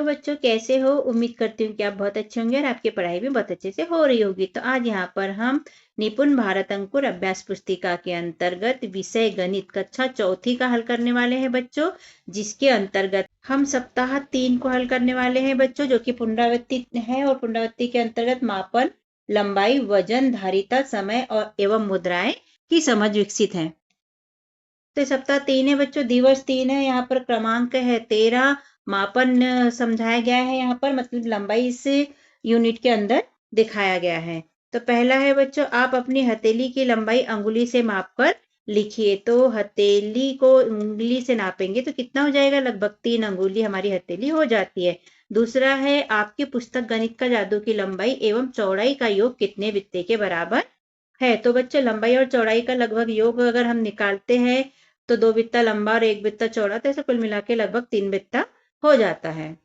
बच्चों, कैसे हो? उम्मीद करती हूँ कि आप बहुत अच्छे होंगे और आपकी पढ़ाई भी बहुत अच्छे से हो रही होगी। तो आज यहाँ पर हम निपुण भारत अंकुर अभ्यास पुस्तिका के अंतर्गत विषय गणित कक्षा चौथी का हल करने वाले हैं बच्चों, जिसके अंतर्गत हम सप्ताह 3 को हल करने वाले हैं बच्चों, जो कि पुनरावृत्ति है। और पुनरावृत्ति के अंतर्गत मापन, लंबाई, वजन, धारिता, समय और एवं मुद्राएं की समझ विकसित है। तो सप्ताह 3 है बच्चों, दिवस 3 है। यहाँ पर क्रमांक है 13। मापन समझाया गया है, यहाँ पर मतलब लंबाई इस यूनिट के अंदर दिखाया गया है। तो पहला है बच्चों, आप अपनी हथेली की लंबाई अंगुली से माप कर लिखिए। तो हथेली को उंगली से नापेंगे तो कितना हो जाएगा? लगभग 3 अंगुली हमारी हथेली हो जाती है। दूसरा है, आपकी पुस्तक गणित का जादू की लंबाई एवं चौड़ाई का योग कितने बित्ते के बराबर है? तो बच्चों, लंबाई और चौड़ाई का लगभग योग अगर हम निकालते हैं तो 2 बित्ता लंबा और 1 बित्ता चौड़ा, तो ऐसे कुल मिला के लगभग 3 बित्ता हो जाता है।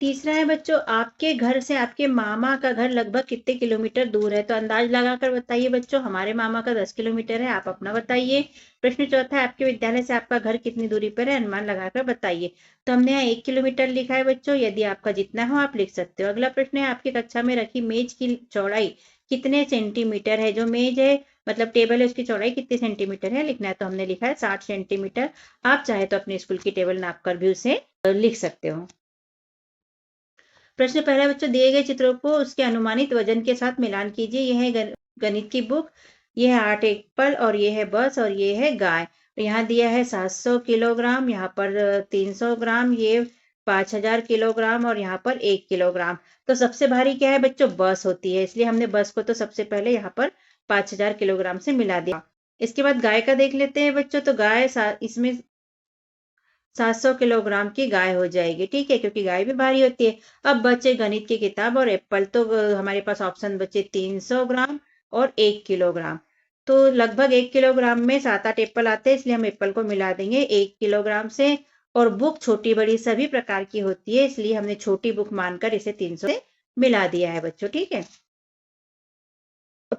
तीसरा है बच्चों, आपके घर से आपके मामा का घर लगभग कितने किलोमीटर दूर है? तो अंदाज लगाकर बताइए बच्चों। हमारे मामा का 10 किलोमीटर है, आप अपना बताइए। प्रश्न चौथा है, आपके विद्यालय से आपका घर कितनी दूरी पर है? अनुमान लगाकर बताइए। तो हमने यहाँ 1 किलोमीटर लिखा है बच्चों। यदि आपका जितना हो आप लिख सकते हो। अगला प्रश्न है, आपकी कक्षा में रखी मेज की चौड़ाई कितने सेंटीमीटर है? जो मेज है मतलब टेबल है, उसकी चौड़ाई कितने सेंटीमीटर है लिखना है। तो हमने लिखा है 60 सेंटीमीटर। आप चाहे तो अपने स्कूल की टेबल नाप कर भी उसे लिख सकते हो। प्रश्न पहला बच्चों, दिए गए चित्रों को उसके अनुमानित वजन के साथ मिलान कीजिए। यह है गणित की बुक, यह है 8 एप्पल और ये है बस और ये है गाय। तो यहाँ दिया है 700 किलोग्राम, यहाँ पर 300 ग्राम, ये 5000 किलोग्राम और यहाँ पर 1 किलोग्राम। तो सबसे भारी क्या है बच्चों? बस होती है, इसलिए हमने बस को तो सबसे पहले यहाँ पर 5000 किलोग्राम से मिला दिया। इसके बाद गाय का देख लेते हैं बच्चों। तो गाय इसमें 700 किलोग्राम की गाय हो जाएगी, ठीक है, क्योंकि गाय भी भारी होती है। अब बचे गणित की किताब और एप्पल। तो हमारे पास ऑप्शन बचे 300 ग्राम और 1 किलोग्राम। तो लगभग 1 किलोग्राम में 7-8 एप्पल आते हैं, इसलिए हम एप्पल को मिला देंगे 1 किलोग्राम से। और बुक छोटी बड़ी सभी प्रकार की होती है, इसलिए हमने छोटी बुक मानकर इसे 300 से मिला दिया है बच्चों, ठीक है।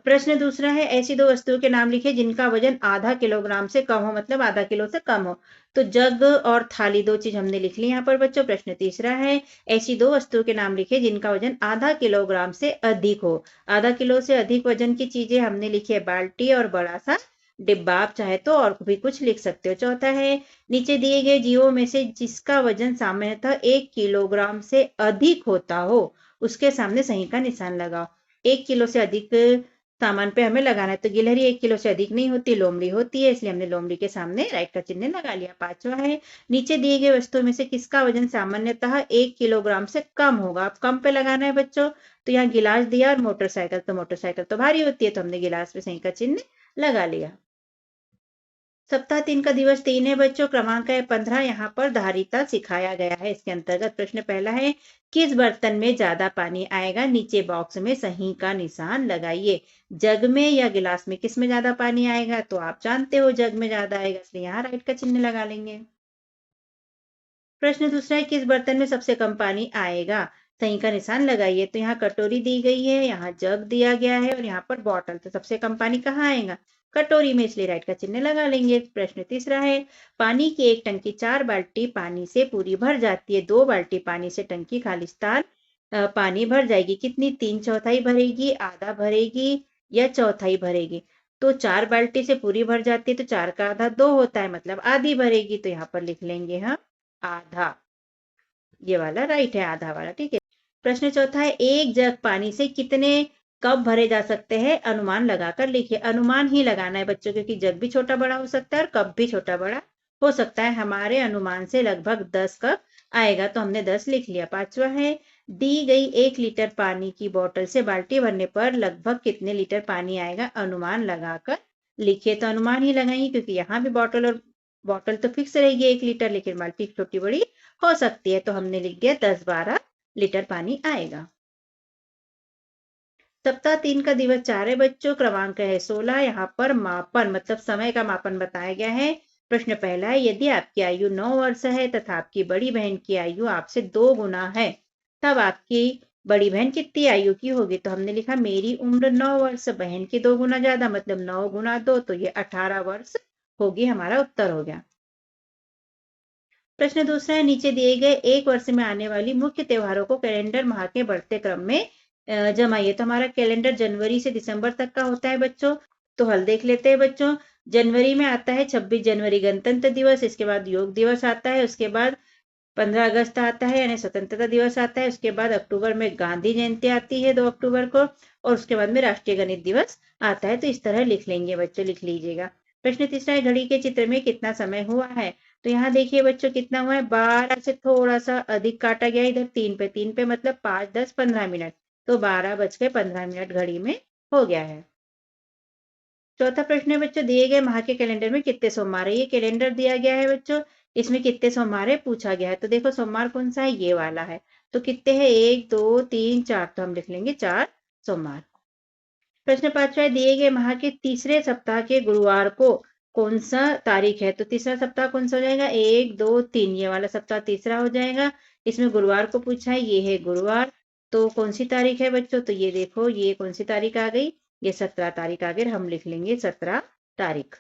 प्रश्न दूसरा है, ऐसी 2 वस्तुओं के नाम लिखे जिनका वजन आधा किलोग्राम से कम हो, मतलब आधा किलो से कम हो। तो जग और थाली 2 चीज हमने लिख ली यहाँ पर बच्चों। प्रश्न तीसरा है, ऐसी 2 वस्तुओं के नाम लिखे जिनका वजन आधा किलोग्राम से अधिक हो। आधा किलो से अधिक वजन की चीजें हमने लिखी है बाल्टी और बड़ा सा डिब्बा। आप चाहे तो और भी कुछ लिख सकते हो। चौथा है, नीचे दिए गए जीवों में से जिसका वजन सामान्यतः 1 किलोग्राम से अधिक होता हो, उसके सामने सही का निशान लगाओ। 1 किलो से अधिक सामान पे हमें लगाना है। तो गिलहरी 1 किलो से अधिक नहीं होती, लोमड़ी होती है, इसलिए हमने लोमड़ी के सामने राइट का चिन्ह लगा लिया। पांचवा है, नीचे दिए गए वस्तुओं में से किसका वजन सामान्यतः 1 किलोग्राम से कम होगा? अब कम पे लगाना है बच्चों। तो यहाँ गिलास दिया और मोटरसाइकिल, तो मोटरसाइकिल तो भारी होती है, तो हमने गिलास पे सही का चिन्ह लगा लिया। सप्ताह 3 का दिवस 3 है बच्चों। क्रमांक है 15। यहाँ पर धारिता सिखाया गया है। इसके अंतर्गत प्रश्न पहला है, किस बर्तन में ज्यादा पानी आएगा? नीचे बॉक्स में सही का निशान लगाइए। जग में या गिलास में, किस में ज्यादा पानी आएगा? तो आप जानते हो जग में ज्यादा आएगा, इसलिए यहाँ राइट का चिन्ह लगा लेंगे। प्रश्न दूसरा है, किस बर्तन में सबसे कम पानी आएगा? सही का निशान लगाइए। तो यहाँ कटोरी दी गई है, यहाँ जग दिया गया है और यहाँ पर बॉटल। तो सबसे कम पानी कहाँ आएगा? कटोरी में, इसलिए राइट का चिन्ह लगा लेंगे। प्रश्न तीसरा है, पानी की एक टंकी 4 बाल्टी पानी से पूरी भर जाती है। 2 बाल्टी पानी से टंकी खालिस्तान पानी भर जाएगी। कितनी? 3/4 भरेगी, आधा भरेगी या चौथाई भरेगी? तो 4 बाल्टी से पूरी भर जाती है, तो 4 का आधा 2 होता है, मतलब आधी भरेगी। तो यहाँ पर लिख लेंगे हम आधा। ये वाला राइट है, आधा वाला, ठीक है। प्रश्न चौथा है, एक जग पानी से कितने कप भरे जा सकते हैं? अनुमान लगाकर लिखिए। अनुमान ही लगाना है बच्चों, क्योंकि जग भी छोटा बड़ा हो सकता है और कप भी छोटा बड़ा हो सकता है। हमारे अनुमान से लगभग 10 कप आएगा, तो हमने 10 लिख लिया। पांचवा है, दी गई 1 लीटर पानी की बोतल से बाल्टी भरने पर लगभग कितने लीटर पानी आएगा? अनुमान लगाकर लिखिए। तो अनुमान ही लगाएंगे, क्योंकि यहाँ भी बॉटल तो फिक्स रहेगी 1 लीटर, लेकिन बाल्टी छोटी बड़ी हो सकती है। तो हमने लिख दिया 10-12 लीटर पानी आएगा। सप्ताह 3 का दिवस 4 है बच्चों। क्रमांक है 16। यहाँ पर मापन मतलब समय का मापन बताया गया है। प्रश्न पहला है, यदि आपकी आयु 9 वर्ष है तथा आपकी बड़ी बहन की आयु आपसे 2 गुना है, तब आपकी बड़ी बहन कितनी आयु की होगी? तो हमने लिखा मेरी उम्र 9 वर्ष, बहन की 2 गुना ज्यादा, मतलब 9 गुना 2, तो ये 18 वर्ष होगी। हमारा उत्तर हो गया। प्रश्न दूसरा है, नीचे दिए गए एक वर्ष में आने वाली मुख्य त्योहारों को कैलेंडर माह के बढ़ते क्रम में जमाइए। तो हमारा कैलेंडर जनवरी से दिसंबर तक का होता है बच्चों। तो हल देख लेते हैं बच्चों। जनवरी में आता है 26 जनवरी गणतंत्र दिवस, इसके बाद योग दिवस आता है, उसके बाद 15 अगस्त आता है यानी स्वतंत्रता दिवस आता है, उसके बाद अक्टूबर में गांधी जयंती आती है 2 अक्टूबर को, और उसके बाद में राष्ट्रीय गणित दिवस आता है। तो इस तरह लिख लेंगे बच्चों, लिख लीजिएगा। प्रश्न तीसरा है, घड़ी के चित्र में कितना समय हुआ है। तो यहाँ देखिए बच्चों कितना हुआ है, 12 से थोड़ा सा अधिक काटा गया इधर 3 पे मतलब 5, 10, 15 मिनट। तो 12:15 घड़ी में हो गया है। चौथा प्रश्न है बच्चों, दिए गए माह के कैलेंडर में कितने सोमवार है। ये कैलेंडर दिया गया है बच्चों, इसमें कितने सोमवार है पूछा गया है। तो देखो सोमवार कौन सा है, ये वाला है। तो कितने हैं, 1, 2, 3, 4। तो हम लिख लेंगे 4 सोमवार। प्रश्न 5वां है, दिए गए माह के तीसरे सप्ताह के गुरुवार को कौन सा तारीख है। तो तीसरा सप्ताह कौन सा हो जाएगा, 1, 2, 3, ये वाला सप्ताह तीसरा हो जाएगा। इसमें गुरुवार को पूछा है, ये है गुरुवार। तो कौन सी तारीख है बच्चों, तो ये देखो ये कौन सी तारीख आ गई, ये 17 तारीख आ गई। हम लिख लेंगे 17 तारीख।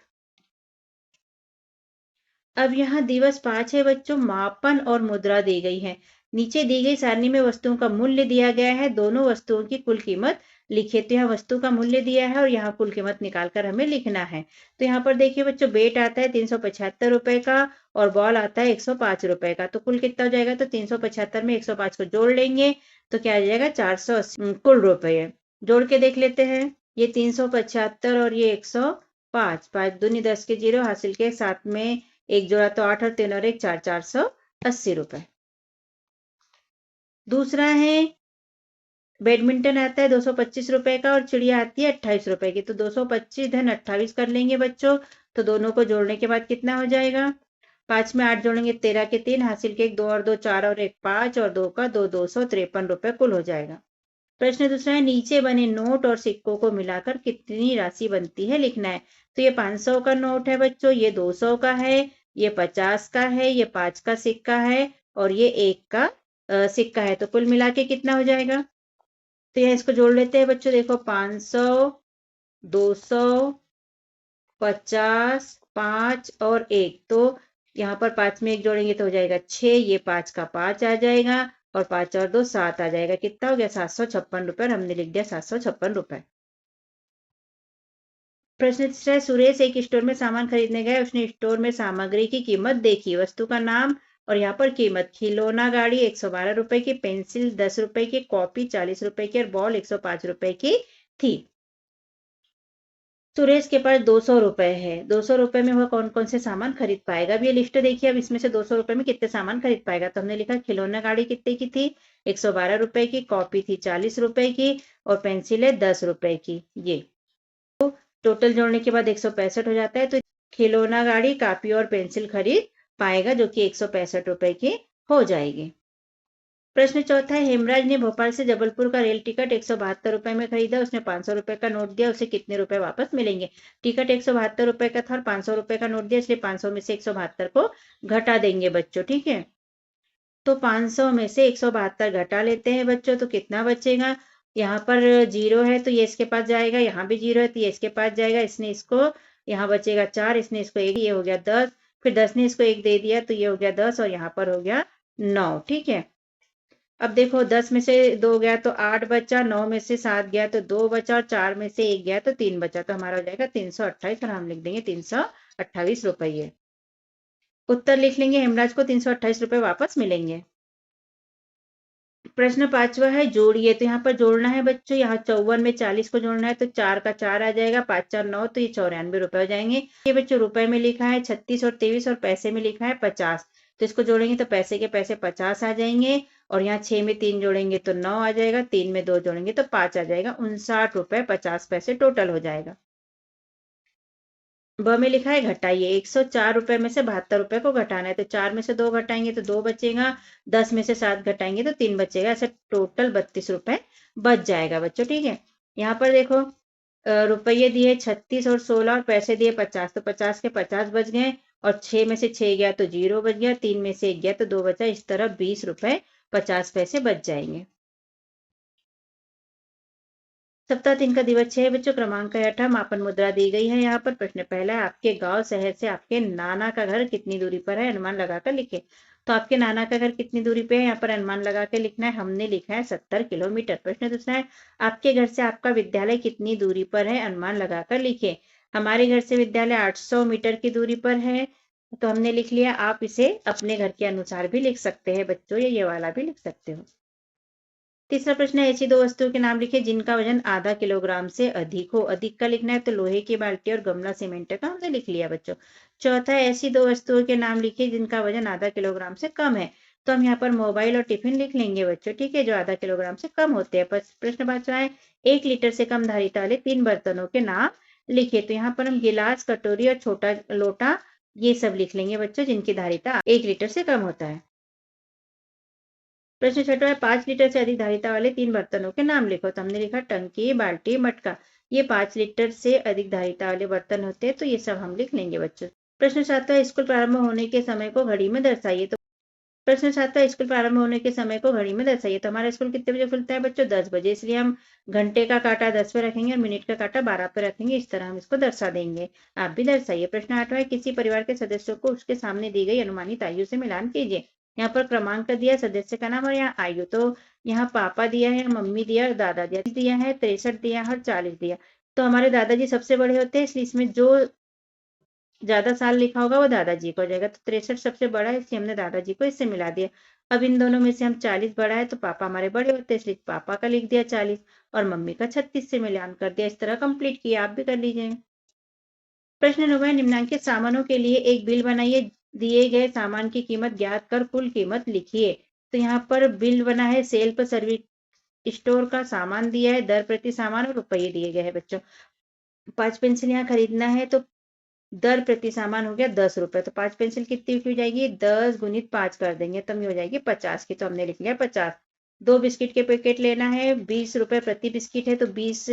अब यहाँ दिवस 5 है बच्चों, मापन और मुद्रा दी गई है। नीचे दी गई सारणी में वस्तुओं का मूल्य दिया गया है, दोनों वस्तुओं की कुल कीमत लिखे। तो यहाँ वस्तु का मूल्य दिया है और यहाँ कुल कीमत निकालकर हमें लिखना है। तो यहाँ पर देखिए बच्चों, बेट आता है 375 रुपए का और बॉल आता है 105 रुपए का। तो कुल कितना हो जाएगा, तो 375 में 105 को जोड़ लेंगे तो क्या आ जाएगा, 480 कुल रुपए। जोड़ के देख लेते हैं, ये 375 और ये 105, 5 दूनी 10 के 0 हासिल के, साथ में एक जोड़ा तो 8 और 3 और 1 4, 480 रुपए। दूसरा है, बैडमिंटन आता है 225 रुपए का और चिड़िया आती है 28 रुपए की। तो 225 धन 28 कर लेंगे बच्चों। तो दोनों को जोड़ने के बाद कितना हो जाएगा, 5 में 8 जोड़ेंगे 13 के 3 हासिल के 1 2 और 2 4 और 1 5 और 2 का 2 253 रुपए कुल हो जाएगा। प्रश्न दूसरा है, नीचे बने नोट और सिक्कों को मिलाकर कितनी राशि बनती है लिखना है। तो ये 500 का नोट है बच्चों, ये 200 का है, ये 50 का है, ये 5 का सिक्का है और ये 1 का सिक्का है। तो कुल मिला के कितना हो जाएगा, तो यह इसको जोड़ लेते हैं बच्चों। देखो 500, 200, 50, 5 और 1। तो यहाँ पर 5 में 1 जोड़ेंगे तो हो जाएगा 6, ये 5 का 5 आ जाएगा और 5 और 2 7 आ जाएगा। कितना हो गया, 756 रुपए। हमने लिख दिया 756 रुपए। प्रश्न तीसरा है, सुरेश एक स्टोर में सामान खरीदने गया, उसने स्टोर में सामग्री की कीमत देखी, वस्तु का नाम और यहाँ पर कीमत, खिलौना गाड़ी 112 रुपए की, पेंसिल 10 रुपए की, कॉपी 40 रुपए की और बॉल 105 रुपए की थी। सुरेश के पास 200 रुपए है, 200 रुपए में वह कौन कौन से सामान खरीद पाएगा। अब ये लिस्ट देखिए, अब इसमें से 200 रुपए में कितने सामान खरीद पाएगा। तो हमने लिखा खिलौना गाड़ी कितने की थी, 112 रुपए की, कॉपी थी 40 रुपए की और पेंसिल है 10 रुपए की। ये टोटल जोड़ने के बाद 165 हो जाता है। तो खिलौना गाड़ी, कॉपी और पेंसिल खरीद पाएगा जो कि 165 रुपए की हो जाएगी। प्रश्न चौथा है, हेमराज ने भोपाल से जबलपुर का रेल टिकट 172 रुपए में खरीदा, उसने 500 रुपए का नोट दिया, उसे कितने रुपए वापस मिलेंगे। टिकट 172 रुपए का था और 500 रुपए का नोट दिया, इसलिए 500 में से 172 को घटा देंगे बच्चों, ठीक है। तो 500 में से 172 घटा लेते हैं बच्चों, तो कितना बचेगा, यहाँ पर 0 है तो ये इसके पास जाएगा, यहाँ भी 0 है तो ये इसके पास जाएगा, इसने इसको, यहाँ बचेगा 4, इसने इसको 1, ये हो गया 10, फिर 10 ने इसको 1 दे दिया तो ये हो गया 10 और यहाँ पर हो गया 9, ठीक है। अब देखो 10 में से 2 गया तो 8 बचा, 9 में से 7 गया तो 2 बचा और 4 में से 1 गया तो 3 बचा। तो हमारा हो जाएगा 328 और हम लिख देंगे 328 रुपये। उत्तर लिख लेंगे, हेमराज को 328 रुपये वापस मिलेंगे। प्रश्न 5वां है, जोड़िए। तो यहाँ पर जोड़ना है बच्चों, यहाँ 54 में 40 को जोड़ना है तो 4 का 4 आ जाएगा, 5 4 9, तो ये 94 रुपए हो जाएंगे। ये बच्चों रुपए में लिखा है 36 और 23 और पैसे में लिखा है 50। तो इसको जोड़ेंगे तो पैसे के पैसे 50 आ जाएंगे और यहाँ 6 में 3 जोड़ेंगे तो 9 आ जाएगा, 3 में 2 जोड़ेंगे तो 5 आ जाएगा, 59 रुपए 50 पैसे टोटल हो जाएगा। ब में लिखा है घटाइए, 104 रुपए में से 72 रुपए को घटाना है। तो 4 में से 2 घटाएंगे तो 2 बचेगा, 10 में से 7 घटाएंगे तो 3 बचेगा, ऐसे टोटल 32 रुपए बच जाएगा बच्चों, ठीक है। यहाँ पर देखो रुपये दिए 36 और 16 और पैसे दिए 50, तो 50 के 50 बच गए और 6 में से 6 गया तो 0 बच गया, 3 में से 1 गया तो 2 बचा, इस तरह 20 रुपए 50 पैसे बच जाएंगे। सप्ताह 3 का दिवस 6 बच्चों, क्रमांक है 8, मापन मुद्रा दी गई है। यहाँ पर प्रश्न पहला है, आपके गांव शहर से आपके नाना का घर कितनी दूरी पर है, अनुमान लगाकर लिखे। तो आपके नाना का घर कितनी दूरी पे है, यहाँ पर अनुमान लगा के लिखना है। हमने लिखा है 70 किलोमीटर। प्रश्न दूसरा है, आपके घर से आपका विद्यालय कितनी दूरी पर है, अनुमान लगाकर लिखे। हमारे घर से विद्यालय 800 मीटर की दूरी पर है, तो हमने लिख लिया। आप इसे अपने घर के अनुसार भी लिख सकते हैं बच्चों, या ये वाला भी लिख सकते हो। तीसरा प्रश्न है, ऐसी दो वस्तुओं के नाम लिखे जिनका वजन आधा किलोग्राम से अधिक हो। अधिक का लिखना है, तो लोहे की बाल्टी और गमला सीमेंट का हमने लिख लिया बच्चों। चौथा है, ऐसी दो वस्तुओं के नाम लिखे जिनका वजन आधा किलोग्राम से कम है। तो हम यहाँ पर मोबाइल और टिफिन लिख लेंगे बच्चों, ठीक है, जो आधा किलोग्राम से कम होते हैं। प्रश्न 5वां है, 1 लीटर से कम धारिता वाले 3 बर्तनों के नाम लिखे। तो यहाँ पर हम गिलास, कटोरी और छोटा लोटा ये सब लिख लेंगे बच्चों, जिनकी धारिता 1 लीटर से कम होता है। प्रश्न 6वां है, 5 लीटर से अधिक धारिता वाले 3 बर्तनों के नाम लिखो। तो हमने लिखा टंकी, बाल्टी, मटका। ये 5 लीटर से अधिक धारिता वाले बर्तन होते हैं, तो ये सब हम लिख लेंगे बच्चों। प्रश्न 7वां है, स्कूल प्रारंभ होने के समय को घड़ी में दर्शाइए। तो प्रश्न 7वां, स्कूल प्रारंभ होने के समय को घड़ी में दर्शाइए। तो हमारा स्कूल कितने बजे खुलता है बच्चों, 10 बजे, इसलिए हम घंटे का कांटा 10 पे रखेंगे और मिनट का कांटा 12 पे रखेंगे। इस तरह हम इसको दर्शा देंगे। आप भी दर्शाइए। प्रश्न 8वां है, किसी परिवार के सदस्यों को उसके सामने दी गई अनुमानित आयु से मिलान कीजिए। यहाँ पर क्रमांक दिया, सदस्य का नाम और यहाँ आयु। तो यहाँ पापा दिया है, मम्मी दिया और दादा दिया है, 63 दिया है और 40 दिया। तो हमारे दादाजी सबसे बड़े होते हैं, इसलिए इसमें जो ज्यादा साल लिखा होगा वो दादाजी को हो जाएगा। तो 63 सबसे बड़ा है, इसलिए हमने दादाजी को इससे मिला दिया। अब इन दोनों में से हम 40 बड़ा है, तो पापा हमारे बड़े होते हैं, इसलिए पापा का लिख दिया 40 और मम्मी का 36 से मिलान कर दिया। इस तरह कंप्लीट किया। आप भी कर लीजिए। प्रश्न 9 है, निम्नलिखित सामानों के लिए एक बिल बनाइए। दिए गए सामान की कीमत ज्ञात कर कुल कीमत लिखिए। तो यहाँ पर बिल बना है, सेल्फ सर्विस स्टोर का सामान दिया है, दर प्रति सामान और रुपये दिए गए हैं बच्चों। 5 पेंसिल यहाँ खरीदना है, तो दर प्रति सामान हो गया 10 रुपए। तो 5 पेंसिल कितनी की हो जाएगी, 10 गुणित 5 कर देंगे, तब ये हो जाएगी 50 की। तो हमने लिख लिया 50। 2 बिस्किट के पैकेट लेना है, 20 रुपए प्रति बिस्किट है, तो 20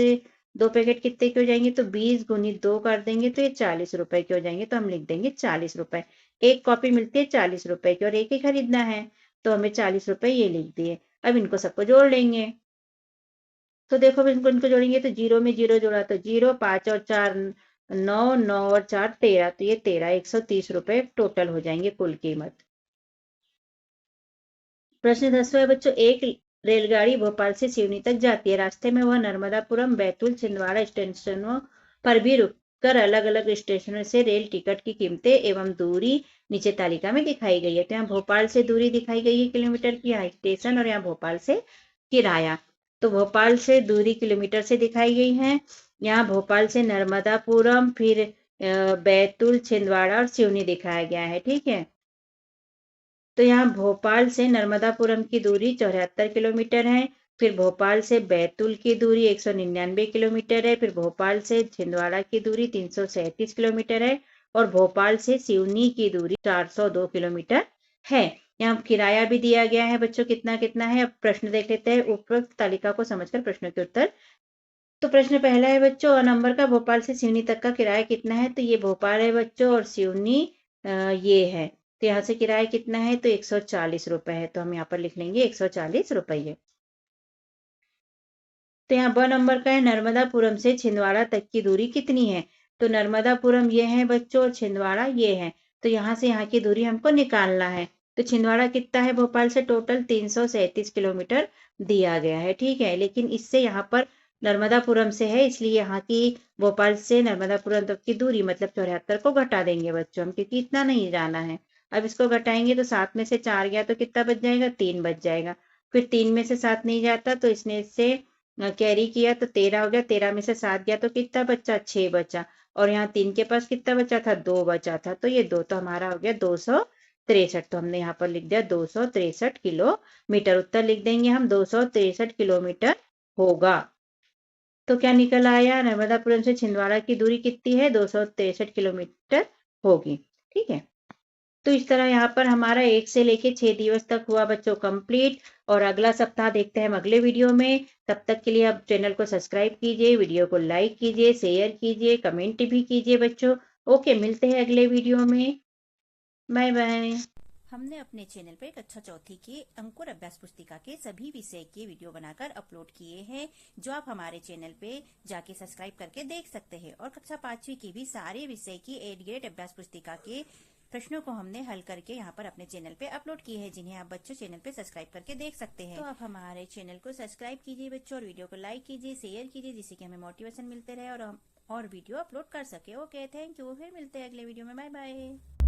2 पैकेट कितने के हो जाएंगे, तो 20 गुणित 2 कर देंगे, तो ये 40 रुपए के हो जाएंगे। तो हम लिख देंगे 40 रुपए। एक कॉपी मिलती है 40 रुपए की और एक ही खरीदना है, तो हमें 40 रुपए ये लिख दिए। अब इनको सबको जोड़ लेंगे। तो देखो इनको इनको जोड़ेंगे, तो जीरो में जीरो जोड़ा तो जीरो, 5 और 4 9, 9 और 4 13, तो ये 13 130 रुपए टोटल हो जाएंगे कुल कीमत। प्रश्न 10वां बच्चों, एक रेलगाड़ी भोपाल से सिवनी तक जाती है। रास्ते में वह नर्मदापुरम, बैतूल, छिंदवाड़ा स्टेशनों पर भी रुककर अलग अलग स्टेशनों से रेल टिकट की कीमतें एवं दूरी नीचे तालिका में दिखाई गई है। तो यहाँ भोपाल से दूरी दिखाई गई है किलोमीटर की, यहाँ स्टेशन, और यहाँ भोपाल से किराया। तो भोपाल से दूरी किलोमीटर से दिखाई गई है। यहाँ भोपाल से नर्मदापुरम, फिर बैतूल, छिंदवाड़ा और सिवनी दिखाया गया है, ठीक है। तो यहाँ भोपाल से नर्मदापुरम की दूरी 74 किलोमीटर है, फिर भोपाल से बैतूल की दूरी 199 किलोमीटर है, फिर भोपाल से छिंदवाड़ा की दूरी 337 किलोमीटर है और भोपाल से सिवनी की दूरी 402 किलोमीटर है। यहाँ किराया भी दिया गया है बच्चों, कितना कितना है। अब प्रश्न देख लेते हैं, उपरोक्त तालिका को समझकर प्रश्नों के उत्तर। तो प्रश्न पहला है बच्चों, नंबर का भोपाल से सिवनी तक का किराया कितना है। तो ये भोपाल है बच्चों और सिवनी ये है। तो यहाँ से किराया कितना है, तो 140 रुपए है, तो हम यहाँ पर लिख लेंगे 140 रुपये। तो यहाँ ब नंबर का है, नर्मदापुरम से छिंदवाड़ा तक की दूरी कितनी है। तो नर्मदापुरम ये है बच्चों और छिंदवाड़ा ये है, तो यहाँ से यहाँ की दूरी हमको निकालना है। तो छिंदवाड़ा कितना है भोपाल से, टोटल 337 किलोमीटर दिया गया है, ठीक है। लेकिन इससे यहाँ पर नर्मदापुरम से है, इसलिए यहाँ की भोपाल से नर्मदापुरम तक की दूरी मतलब 74 को घटा देंगे बच्चों हम, क्योंकि इतना नहीं जाना है। अब इसको घटाएंगे तो 7 में से 4 गया तो कितना बच जाएगा, 3 बच जाएगा। फिर 3 में से 7 नहीं जाता, तो इसने इससे कैरी किया तो 13 हो गया, 13 में से 7 गया तो कितना बचा, 6 बचा। और यहाँ 3 के पास कितना बचा था, 2 बचा था, तो ये 2 तो हमारा हो गया 263। तो हमने यहाँ पर लिख दिया 263 किलोमीटर। उत्तर लिख देंगे हम 263 किलोमीटर होगा। तो क्या निकल आया, नर्मदापुरम से छिंदवाड़ा की दूरी कितनी है, 263 किलोमीटर होगी, ठीक है। तो इस तरह यहाँ पर हमारा 1 से लेके 6 दिवस तक हुआ बच्चों कंप्लीट। और अगला सप्ताह देखते हैं हम अगले वीडियो में। तब तक के लिए आप चैनल को सब्सक्राइब कीजिए, वीडियो को लाइक कीजिए, शेयर कीजिए, कमेंट भी कीजिए बच्चों। ओके, मिलते हैं अगले वीडियो में। Bye bye. हमने अपने चैनल पर कक्षा चौथी के अंकुर अभ्यास पुस्तिका के सभी विषय के वीडियो बनाकर अपलोड किए हैं, जो आप हमारे चैनल पे जाके सब्सक्राइब करके देख सकते हैं। और कक्षा 5वीं की भी सारे विषय की 8 ग्रेड अभ्यास पुस्तिका के प्रश्नों को हमने हल करके यहाँ पर अपने चैनल पे अपलोड किए हैं, जिन्हें आप बच्चों चैनल पे सब्सक्राइब करके देख सकते हैं। तो आप हमारे चैनल को सब्सक्राइब कीजिए बच्चों, और वीडियो को लाइक कीजिए, शेयर कीजिए, जिससे कि हमें मोटिवेशन मिलते रहे और हम और वीडियो अपलोड कर सके। Okay, thank you. फिर मिलते हैं अगले वीडियो में। Bye bye.